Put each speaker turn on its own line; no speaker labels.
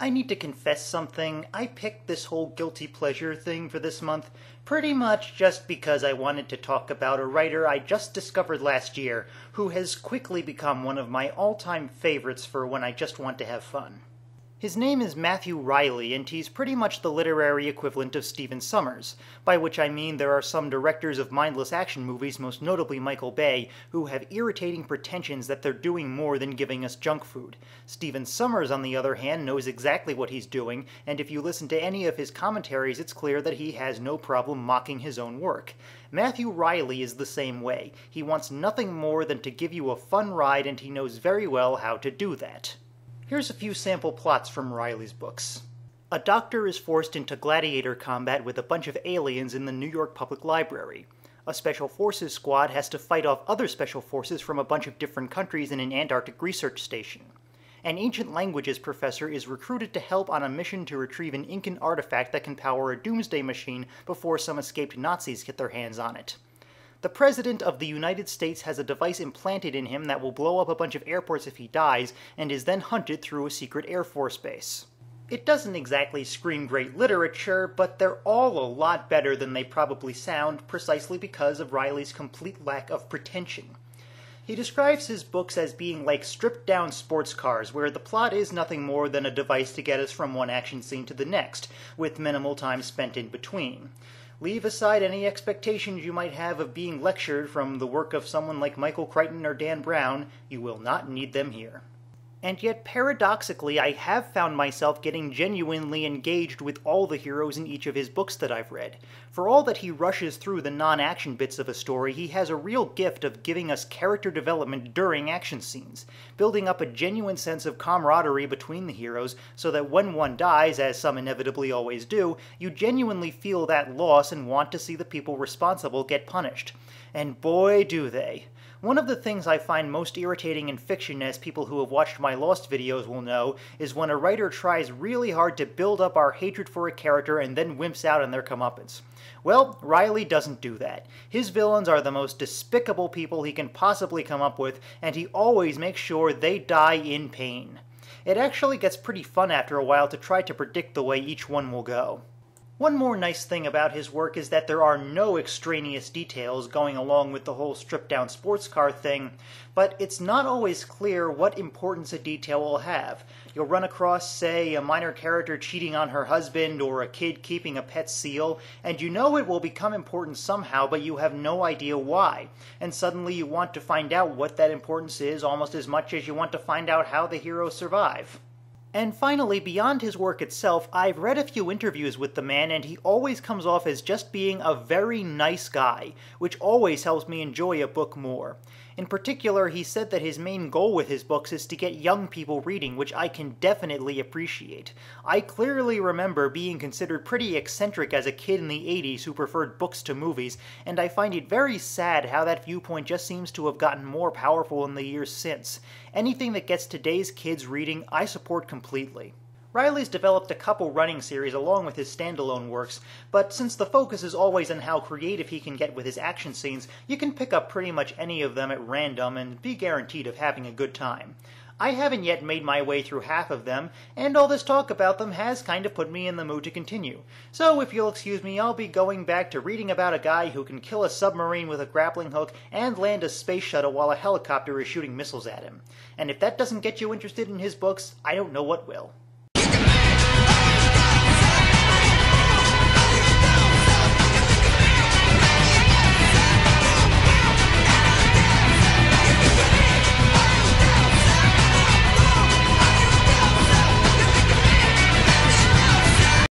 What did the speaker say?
I need to confess something. I picked this whole guilty pleasure thing for this month pretty much just because I wanted to talk about a writer I just discovered last year who has quickly become one of my all-time favorites for when I just want to have fun. His name is Matthew Reilly, and he's pretty much the literary equivalent of Stephen Sommers, by which I mean there are some directors of mindless action movies, most notably Michael Bay, who have irritating pretensions that they're doing more than giving us junk food. Stephen Sommers, on the other hand, knows exactly what he's doing, and if you listen to any of his commentaries, it's clear that he has no problem mocking his own work. Matthew Reilly is the same way. He wants nothing more than to give you a fun ride, and he knows very well how to do that. Here's a few sample plots from Reilly's books. A doctor is forced into gladiator combat with a bunch of aliens in the New York Public Library. A special forces squad has to fight off other special forces from a bunch of different countries in an Antarctic research station. An ancient languages professor is recruited to help on a mission to retrieve an Incan artifact that can power a doomsday machine before some escaped Nazis get their hands on it. The President of the United States has a device implanted in him that will blow up a bunch of airports if he dies, and is then hunted through a secret Air Force base. It doesn't exactly scream great literature, but they're all a lot better than they probably sound, precisely because of Reilly's complete lack of pretension. He describes his books as being like stripped-down sports cars, where the plot is nothing more than a device to get us from one action scene to the next, with minimal time spent in between. Leave aside any expectations you might have of being lectured from the work of someone like Michael Crichton or Dan Brown. You will not need them here. And yet, paradoxically, I have found myself getting genuinely engaged with all the heroes in each of his books that I've read. For all that he rushes through the non-action bits of a story, he has a real gift of giving us character development during action scenes, building up a genuine sense of camaraderie between the heroes so that when one dies, as some inevitably always do, you genuinely feel that loss and want to see the people responsible get punished. And boy, do they. One of the things I find most irritating in fiction, as people who have watched my Lost videos will know, is when a writer tries really hard to build up our hatred for a character and then wimps out on their comeuppance. Well, Reilly doesn't do that. His villains are the most despicable people he can possibly come up with, and he always makes sure they die in pain. It actually gets pretty fun after a while to try to predict the way each one will go. One more nice thing about his work is that there are no extraneous details going along with the whole stripped-down sports car thing, but it's not always clear what importance a detail will have. You'll run across, say, a minor character cheating on her husband or a kid keeping a pet seal, and you know it will become important somehow, but you have no idea why. And suddenly you want to find out what that importance is almost as much as you want to find out how the heroes survive. And finally, beyond his work itself, I've read a few interviews with the man, and he always comes off as just being a very nice guy, which always helps me enjoy a book more. In particular, he said that his main goal with his books is to get young people reading, which I can definitely appreciate. I clearly remember being considered pretty eccentric as a kid in the 80s who preferred books to movies, and I find it very sad how that viewpoint just seems to have gotten more powerful in the years since. Anything that gets today's kids reading, I support completely. Reilly's developed a couple running series along with his standalone works, but since the focus is always on how creative he can get with his action scenes, you can pick up pretty much any of them at random and be guaranteed of having a good time. I haven't yet made my way through half of them, and all this talk about them has kind of put me in the mood to continue. So if you'll excuse me, I'll be going back to reading about a guy who can kill a submarine with a grappling hook and land a space shuttle while a helicopter is shooting missiles at him. And if that doesn't get you interested in his books, I don't know what will.